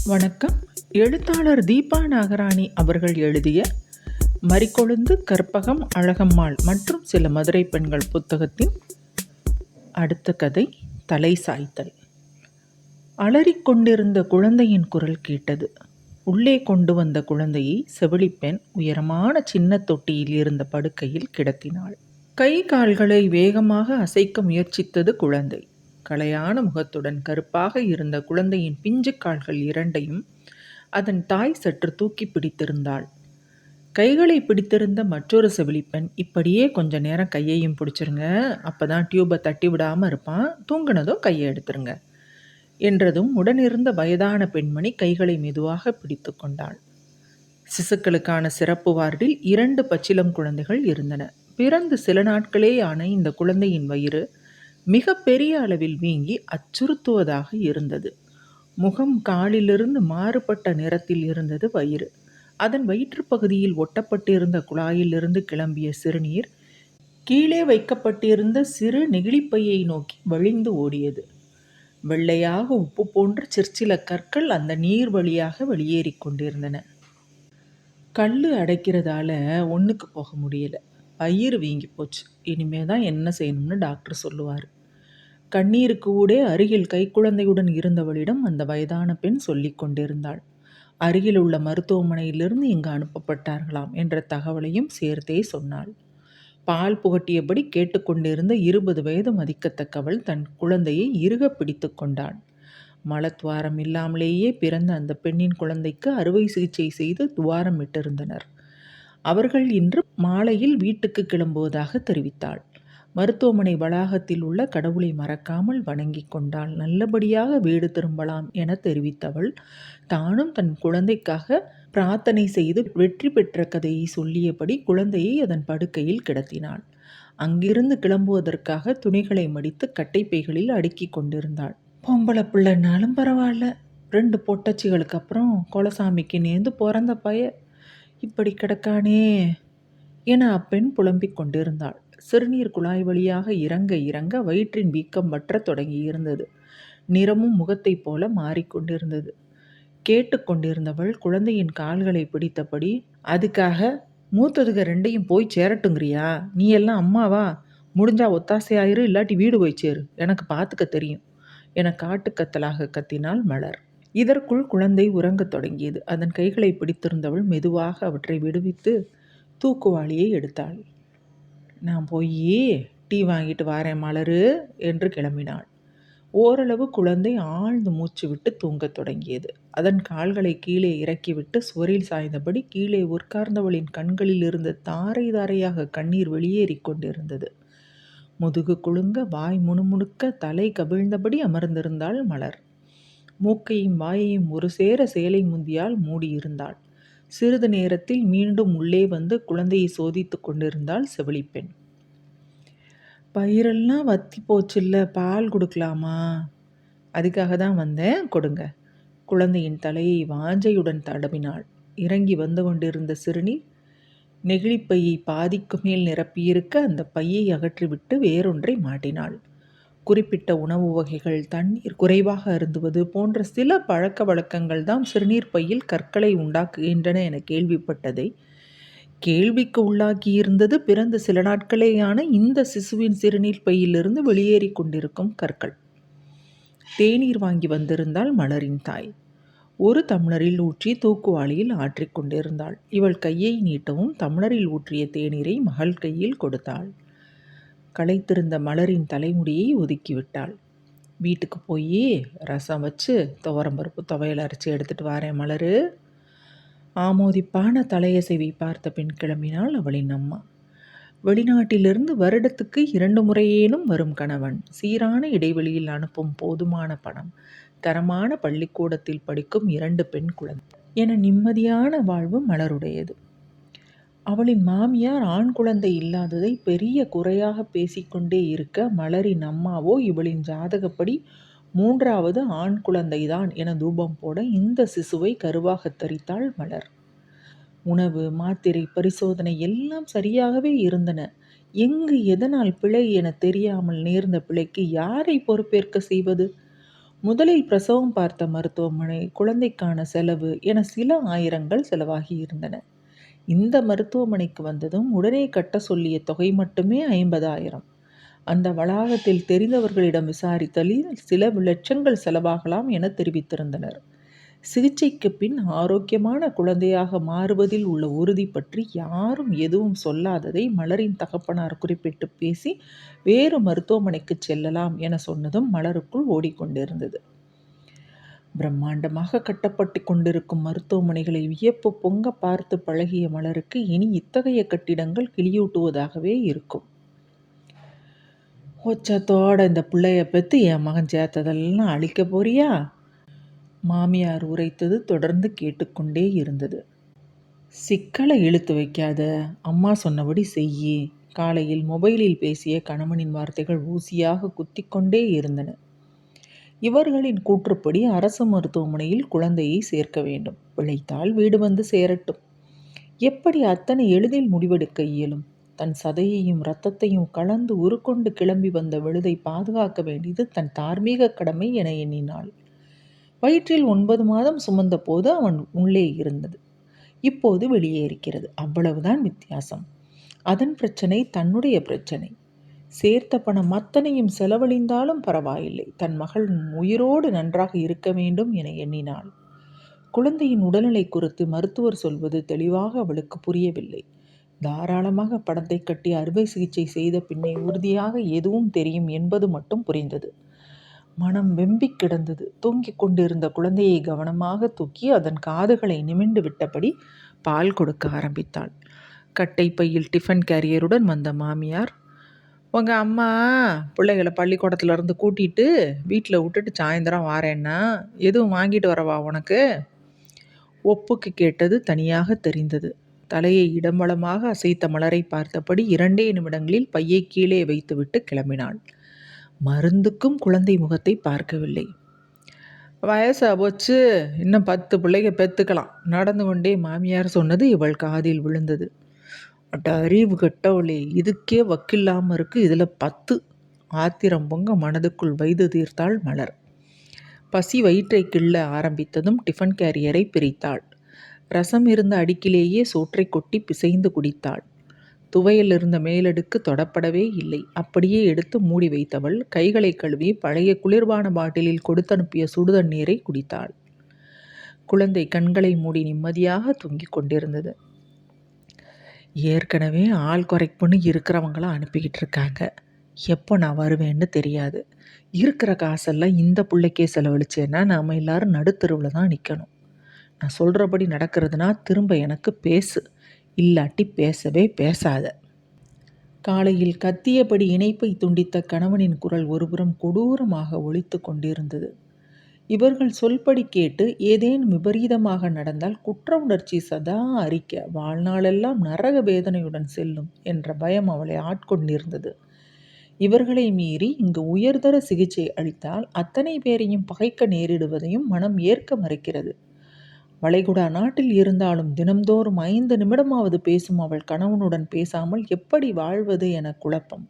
வணக்கம். எழுத்தாளர் தீபா நாகராணி அவர்கள் எழுதிய மரிக்கொழுந்து, கற்பகம், அழகம்மாள் மற்றும் சில மதுரை பெண்கள் புத்தகத்தின் அடுத்த கதை தலை சாய்த்தல். அலறிக்கொண்டிருந்த குழந்தையின் குரல் கேட்டது. உள்ளே கொண்டு வந்த குழந்தையை செவிலிப்பெண் உயரமான சின்ன தொட்டியில் இருந்த படுக்கையில் கிடத்தினாள். கை கால்களை வேகமாக அசைக்க முயற்சித்தது குழந்தை. களையான முகத்துடன் கருப்பாக இருந்த குழந்தையின் பிஞ்சு கால்கள் இரண்டையும் அதன் தாய் சற்று தூக்கி பிடித்திருந்தாள். கைகளை பிடித்திருந்த மற்றொரு செவிலிப்பெண், இப்படியே கொஞ்ச நேரம் கையையும் பிடிச்சிருங்க, அப்பதான் டியூபை தட்டி விடாமல் இருப்பான், தூங்கினதும் கையை எடுத்துருங்க என்றதும் உடனிருந்த வயதான பெண்மணி கைகளை மெதுவாக பிடித்து கொண்டாள். சிசுக்களுக்கான சிறப்பு வார்டில் 2 பச்சிளம் குழந்தைகள் இருந்தன. பிறந்து சில நாட்களே ஆன இந்த குழந்தையின் வயிறு மிக பெரிய அளவில் வீங்கி அச்சுறுத்துவதாக இருந்தது. முகம் காலிலிருந்து மாறுபட்ட நிறத்தில் இருந்தது வயிறு. அதன் வயிற்றுப்பகுதியில் ஒட்டப்பட்டிருந்த குழாயிலிருந்து கிளம்பிய சிறுநீர் கீழே வைக்கப்பட்டிருந்த சிறு நெகிழிப்பையை நோக்கி வழிந்து ஓடியது. வெள்ளையாக உப்பு போன்ற சிற்சில கற்கள் அந்த நீர் வழியாக வெளியேறி கொண்டிருந்தன. கல் அடைக்கிறதால ஒன்றுக்கு போக முடியல. வயிறு வீங்கி போச்சு. இனிமே தான் என்ன செய்யணும்னு டாக்டர் சொல்லுவார். கண்ணீருக்கு ஊடே அருகில் கைக்குழந்தையுடன் இருந்தவளிடம் அந்த வயதான பெண் சொல்லி கொண்டிருந்தாள். அருகில் உள்ள மருத்துவமனையிலிருந்து இங்கு அனுப்பப்பட்டார்களாம் என்ற தகவலையும் சேர்த்தே சொன்னாள். பால் புகட்டியபடி கேட்டுக்கொண்டிருந்த 20 வயது மதிக்கத்தக்கவள் தன் குழந்தையை இறுக பிடித்து கொண்டாள். மலத்துவாரம் இல்லாமலேயே பிறந்த அந்த பெண்ணின் குழந்தைக்கு அறுவை சிகிச்சை செய்து துவாரம் விட்டிருந்தனர். அவர்கள் இன்று மாலையில் வீட்டுக்கு கிளம்புவதாக தெரிவித்தாள். மருத்துவமனை வளாகத்தில் உள்ள கடவுளை மறக்காமல் வணங்கி கொண்டாள். நல்லபடியாக வீடு திரும்பலாம் என தெரிவித்தவள் தானும் தன் குழந்தைக்காக பிரார்த்தனை செய்து வெற்றி பெற்ற கதையை சொல்லியபடி குழந்தையை அதன் படுக்கையில் கிடத்தினாள். அங்கிருந்து கிளம்புவதற்காக துணிகளை மடித்து கட்டைப்பைகளில் அடுக்கி கொண்டிருந்தாள். பொம்பளை பிள்ளைனாலும் பரவாயில்ல, 2 பொட்டச்சிகளுக்கு அப்புறம் கொலசாமிக்கு நேர்ந்து பிறந்த பய இப்படி கிடக்கானே என அப்பெண் புலம்பிக் கொண்டிருந்தாள். சிறுநீர் குழாய் வழியாக இறங்க இறங்க வயிற்றின் வீக்கம் வற்ற தொடங்கியிருந்தது. நிறமும் முகத்தைப் போல மாறிக்கொண்டிருந்தது. கேட்டுக்கொண்டிருந்தவள் குழந்தையின் கால்களை பிடித்தபடி, அதுக்காக மூத்ததுக 2ஐயும் போய் சேரட்டுங்கிறியா? நீ எல்லாம் அம்மாவா? முடிஞ்சா ஒத்தாசையாயிரு, இல்லாட்டி வீடு போய் சேரு, எனக்கு பார்த்துக்க தெரியும் என காட்டுக்கத்தலாக கத்தினாள் மலர். இதற்குள் குழந்தை உறங்கத் தொடங்கியது. அதன் கைகளை பிடித்திருந்தவள் மெதுவாக அவற்றை விடுவித்து தூக்குவாளியை எடுத்தாள். நான் போய் டீ வாங்கிட்டு வாரேன் மலரு என்று கிளம்பினாள். ஓரளவு குழந்தை ஆழ்ந்து மூச்சு விட்டு தூங்கத் தொடங்கியது. அதன் கால்களை கீழே இறக்கிவிட்டு சுவரில் சாய்ந்தபடி கீழே உட்கார்ந்தவளின் கண்களில் இருந்து தாரை தாரையாக கண்ணீர் வெளியேறி கொண்டிருந்தது. முதுகு குலுங்க, வாய் முணுமுணுக்க, தலை கவிழ்ந்தபடி அமர்ந்திருந்தாள் மலர். மூக்கையும் வாயையும் ஒரு சேர சேலை முந்தியால் மூடியிருந்தாள். சிறிது நேரத்தில் மீண்டும் உள்ளே வந்து குழந்தையை சோதித்து கொண்டிருந்தாள் செவிலிப்பெண். பயிரெல்லாம் வத்தி போச்சுல்ல, பால் கொடுக்கலாமா? அதுக்காக தான் வந்தேன், கொடுங்க. குழந்தையின் தலையை வாஞ்சையுடன் தடவினாள். இறங்கி வந்து கொண்டிருந்த சிறுநீர் நெகிழிப்பையை பாதிக்கு மேல் நிரப்பியிருக்க அந்த பையை அகற்றிவிட்டு வேறொன்றை மாட்டினாள். குறிப்பிட்ட உணவு வகைகள், தண்ணீர் குறைவாக அருந்துவது போன்ற சில பழக்க வழக்கங்கள் தான் சிறுநீர் பையில் கற்களை உண்டாக்குகின்றன என கேள்விப்பட்டதை கேள்விக்கு உள்ளாக்கியிருந்தது பிறந்த சில நாட்களேயான இந்த சிசுவின் சிறுநீர் பையிலிருந்து வெளியேறி கொண்டிருக்கும் கற்கள். தேநீர் வாங்கி வந்திருந்தாள் மலரின் தாய். ஒரு டம்ளரில் ஊற்றி தூக்குவாளியில் ஆற்றிக் கொண்டிருந்தாள். இவள் கையை நீட்டவும் டம்ளரில் ஊற்றிய தேநீரை மகள் கையில் கொடுத்தாள். களைத்திருந்த மலரின் தலைமுடியை ஒதுக்கிவிட்டாள். வீட்டுக்கு போய் ரசம் வச்சு துவரம்பருப்பு துவையல் அரைச்சி எடுத்துட்டு வாரேன் மலரு. ஆமோதிப்பான தலையசைவை பார்த்த பின் கிளம்பினாள் அவளின் அம்மா. வெளிநாட்டிலிருந்து வருடத்துக்கு 2 முறையேனும் வரும் கணவன், சீரான இடைவெளியில் அனுப்பும் போதுமான பணம், தரமான பள்ளிக்கூடத்தில் படிக்கும் 2 பெண் குழந்தை என நிம்மதியான வாழ்வு மலருடையது. அவளின் மாமியார் ஆண் குழந்தை இல்லாததை பெரிய குறையாக பேசிக்கொண்டே இருக்க, மலரின் அம்மாவோ இவளின் ஜாதகப்படி 3வது ஆண் குழந்தைதான் என தூபம் போட இந்த சிசுவை கருவாக தரித்தாள் மலர். உணவு, மாத்திரை, பரிசோதனை எல்லாம் சரியாகவே இருந்தன. எங்கு எதனால் பிழை என தெரியாமல் நேர்ந்த பிழைக்கு யாரை பொறுப்பேற்க செய்வது? முதலில் பிரசவம் பார்த்த மருத்துவமனை, குழந்தைக்கான செலவு என சில ஆயிரங்கள் செலவாகி இருந்தன. இந்த மருத்துவமனைக்கு வந்ததும் உடனே கட்ட சொல்லிய தொகை மட்டுமே 50,000. அந்த வளாகத்தில் தெரிந்தவர்களிடம் விசாரித்தலில் சில லட்சங்கள் செலவாகலாம் என தெரிவித்திருந்தனர். சிகிச்சைக்கு பின் ஆரோக்கியமான குழந்தையாக மாறுவதில் உள்ள உறுதி பற்றி யாரும் எதுவும் சொல்லாததை மலரின் தகப்பனார் குறிப்பிட்டு பேசி வேறு மருத்துவமனைக்கு செல்லலாம் என சொன்னதும் மலருக்குள் ஓடிக்கொண்டிருந்தது. பிரம்மாண்டமாக கட்டப்பட்டு கொண்டிருக்கும் மருத்துவமனைகளை வியப்பு பொங்க பார்த்து பழகிய மலருக்கு இனி இத்தகைய கட்டிடங்கள் கிளியூட்டுவதாகவே இருக்கும். ஒச்சத்தோட இந்த பிள்ளைய பெற்று என் மகன் சேர்த்ததெல்லாம் அழிக்க போறியா? மாமியார் உரைத்தது தொடர்ந்து கேட்டுக்கொண்டே இருந்தது. சிக்கலை இழுத்து வைக்காத, அம்மா சொன்னபடி செய்யி. காலையில் மொபைலில் பேசிய கணவனின் வார்த்தைகள் ஊசியாக குத்திக்கொண்டே இருந்தன. இவர்களின் கூற்றுப்படி அரசு மருத்துவமனையில் குழந்தையை சேர்க்க வேண்டும். பிழைத்தால் வீடு வந்து சேரட்டும். எப்படி அத்தனை எளிதில் முடிவெடுக்க இயலும்? தன் சதையையும் இரத்தத்தையும் கலந்து உருக்கொண்டு கிளம்பி வந்த விழுதை பாதுகாக்க வேண்டியது தன் தார்மீக கடமை என எண்ணினாள். வயிற்றில் 9 மாதம் சுமந்த போது அவன் உள்ளே இருந்தது. இப்போது வெளியே இருக்கிறது. அவ்வளவுதான் வித்தியாசம். அதன் பிரச்சனை தன்னுடைய பிரச்சனை. சேர்த்த பணம் அத்தனையும் செலவழிந்தாலும் பரவாயில்லை. தன் மகள் உயிரோடு நன்றாக இருக்க வேண்டும் என எண்ணினாள். குழந்தையின் உடல்நிலை குறித்து மருத்துவர் சொல்வது தெளிவாக அவளுக்கு புரியவில்லை. தாராளமாக பணத்தை கட்டி அறுவை சிகிச்சை செய்த பின்னே உறுதியாக எதுவும் தெரியும் என்பது மட்டும் புரிந்தது. மனம் வெம்பி கிடந்தது. தூங்கிக் கொண்டிருந்த குழந்தையை கவனமாக தூக்கி அதன் காதுகளை நிமிண்டு விட்டபடி பால் கொடுக்க ஆரம்பித்தாள். கட்டை பையில் டிஃபன் கேரியருடன் வந்த மாமியார், உங்கள் அம்மா பிள்ளைகளை பள்ளிக்கூடத்துலேருந்து கூட்டிகிட்டு வீட்டில் விட்டுட்டு சாயந்தரம் வாரேன்னா எதுவும் வாங்கிட்டு வரவா உனக்கு? ஒப்புக்கு கேட்டது தனியாக தெரிந்தது. தலையை இடம்பலமாக அசைத்த மலரை பார்த்தபடி 2 நிமிடங்களில் பையை கீழே வைத்துவிட்டு கிளம்பினாள். மருந்துக்கும் குழந்தை முகத்தை பார்க்கவில்லை. வயசா போச்சு, இன்னும் 10 பிள்ளைக பெற்றுக்கலாம் நடந்து கொண்டே மாமியார் சொன்னது இவள் காதில் விழுந்தது. அட்ட அறிவு கெட்டவளே, இதுக்கே வக்கில்லாமல் இருக்கு, இதில் 10. ஆத்திரம் பொங்க மனதுக்குள் வைத்து தீர்த்தாள் மலர். பசி வயிற்றை கிள்ள ஆரம்பித்ததும் டிஃபன் கேரியரை பிரித்தாள். ரசம் இருந்த அடுக்கிலேயே சோற்றை கொட்டி பிசைந்து குடித்தாள். துவையில் இருந்த மேலடுக்கு தொடப்படவே இல்லை. அப்படியே எடுத்து மூடி வைத்தவள் கைகளை கழுவி பழைய குளிர்பான பாட்டிலில் கொடுத்தனுப்பிய சுடுதண்ணீரை குடித்தாள். குழந்தை கண்களை மூடி நிம்மதியாக தூங்கிக் கொண்டிருந்தது. ஏற்கனவே ஆள் குறைப்புன்னு இருக்கிறவங்கள அனுப்பிக்கிட்டு இருக்காங்க. எப்போ நான் வருவேன்னு தெரியாது. இருக்கிற காசெல்லாம் இந்த பிள்ளைக்கே செலவழிச்சேன்னா நாம் எல்லாரும் நடுத்தருவில் தான் நிற்கணும். நான் சொல்கிறபடி நடக்கிறதுனா திரும்ப எனக்கு பேசு, இல்லாட்டி பேசவே பேசாத. காலையில் கத்தியபடி இணைப்பை துண்டித்த கணவனின் குரல் ஒருபுறம் கொடூரமாக ஒலித்து கொண்டிருந்தது. இவர்கள் சொல்படி கேட்டு ஏதேனும் விபரீதமாக நடந்தால் குற்ற உணர்ச்சி சதா அரிக்க வாழ்நாளெல்லாம் நரக வேதனையுடன் செல்லும் என்ற பயம் அவளை ஆட்கொண்டிருந்தது. இவர்களை மீறி இங்கு உயர்தர சிகிச்சை அளித்தால் அத்தனை பேரையும் பகைக்க நேரிடுவதையும் மனம் ஏற்க மறுக்கிறது. வளைகுடா நாட்டில் இருந்தாலும் தினம்தோறும் 5 நிமிடமாவது பேசும் அவள் கணவனுடன் பேசாமல் எப்படி வாழ்வது என குழப்பம்.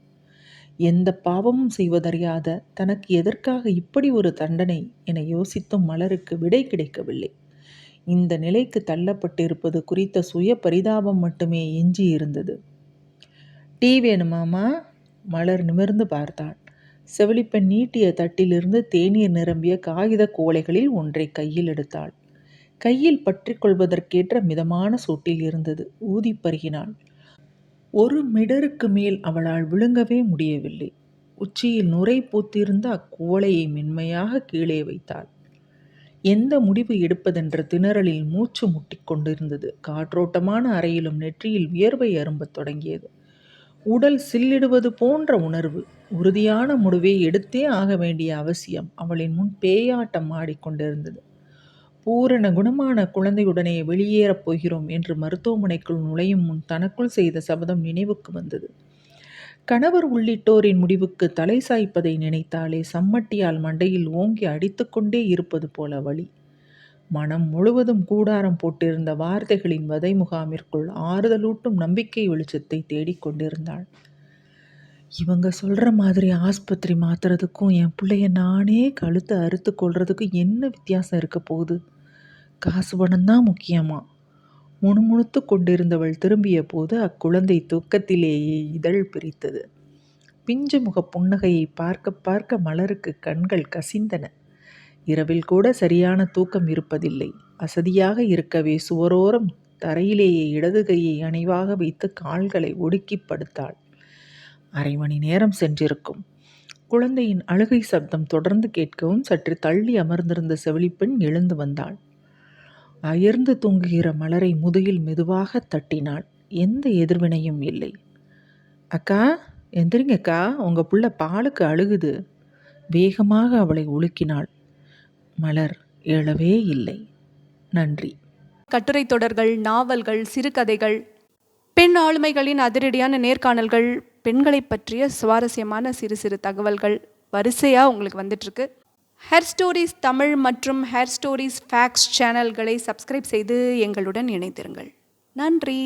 எந்த பாவமும் செய்வதறியாத தனக்கு எதற்காக இப்படி ஒரு தண்டனை என யோசித்தும் மலருக்கு விடை கிடைக்கவில்லை. இந்த நிலைக்கு தள்ளப்பட்டிருப்பது குறித்த சுய பரிதாபம் மட்டுமே எஞ்சி இருந்தது. டீ வேணுமாமா? மலர் நிமிர்ந்து பார்த்தாள். செவிலிப்பெண் நீட்டிய தட்டிலிருந்து தேநீர் நிரம்பிய காகித கோலைகளில் ஒன்றை கையில் எடுத்தாள். கையில் பற்றி கொள்வதற்கேற்ற மிதமான சூட்டில் இருந்தது. ஊதி பருகினாள். 1 மிடருக்கு மேல் அவளால் விழுங்கவே முடியவில்லை. உச்சியில் நுரை பூத்திருந்த அக்குவளையை மென்மையாக கீழே வைத்தாள். எந்த முடிவு எடுப்பதென்ற திணறலில் மூச்சு முட்டிக் கொண்டிருந்தது. காற்றோட்டமான அறையிலும் நெற்றியில் வியர்வை அரும்பத் தொடங்கியது. உடல் சில்லிடுவது போன்ற உணர்வு. உறுதியான முடிவை எடுத்தே ஆக வேண்டிய அவசியம் அவளின் முன் பேயாட்டம் ஆடிக்கொண்டிருந்தது. பூரண குணமான குழந்தையுடனே வெளியேறப் போகிறோம் என்று மருத்துவமனைக்குள் நுழையும் முன் தனக்குள் செய்த சபதம் நினைவுக்கு வந்தது. கணவர் உள்ளிட்டோரின் முடிவுக்கு தலை சாய்ப்பதை நினைத்தாலே சம்மட்டியால் மண்டையில் ஓங்கி அடித்துக்கொண்டே இருப்பது போல வலி. மனம் முழுவதும் கூடாரம் போட்டிருந்த வார்த்தைகளின் வதை முகாமிற்குள் ஆறுதலூட்டும் நம்பிக்கை வெளிச்சத்தை தேடிக்கொண்டிருந்தாள். இவங்க சொல்கிற மாதிரி ஆஸ்பத்திரி மாத்துறதுக்கும் என் பிள்ளைய நானே கழுத்தை அறுத்து கொள்றதுக்கும் என்ன வித்தியாசம் இருக்க போகுது? காசு பணம் தான் முக்கியமா? முணுமுணுத்து கொண்டிருந்தவள் திரும்பிய போது அக்குழந்தை தூக்கத்திலேயே இதழ் பிரித்தது. பிஞ்சு முக புன்னகையை பார்க்க பார்க்க மலருக்கு கண்கள் கசிந்தன. இரவில் கூட சரியான தூக்கம் இருப்பதில்லை. அசதியாக இருக்கவே சுவரோரம் தரையிலேயே இடது கையை அணைவாக வைத்து கால்களை ஒடுக்கி படுத்தாள். 1/2 மணி நேரம் சென்றிருக்கும். குழந்தையின் அழுகை சப்தம் தொடர்ந்து கேட்கவும் சற்று தள்ளி அமர்ந்திருந்த செவிலிப்பெண் எழுந்து வந்தாள். அயர்ந்து தூங்குகிற மலரை முதுகில் மெதுவாக தட்டினாள். எந்த எதிர்வினையும் இல்லை. அக்கா, எந்திரிங்கக்கா, உங்க புள்ள பாலுக்கு அழுகுது. வேகமாக அவளை உலுக்கினாள். மலர் எழவே இல்லை. நன்றி. கட்டுரை தொடர்கள், நாவல்கள், சிறுகதைகள், பெண் ஆளுமைகளின் அதிரடியான நேர்காணல்கள், பெண்களை பற்றிய சுவாரஸ்யமான சிறு சிறு தகவல்கள் வரிசையாக உங்களுக்கு வந்துட்டுருக்கு. ஹேர் ஸ்டோரிஸ் தமிழ் மற்றும் ஹேர் ஸ்டோரிஸ் ஃபேக்ட்ஸ் சேனல்களை சப்ஸ்கிரைப் செய்து எங்களுடன் இணைத்திருங்கள். நன்றி.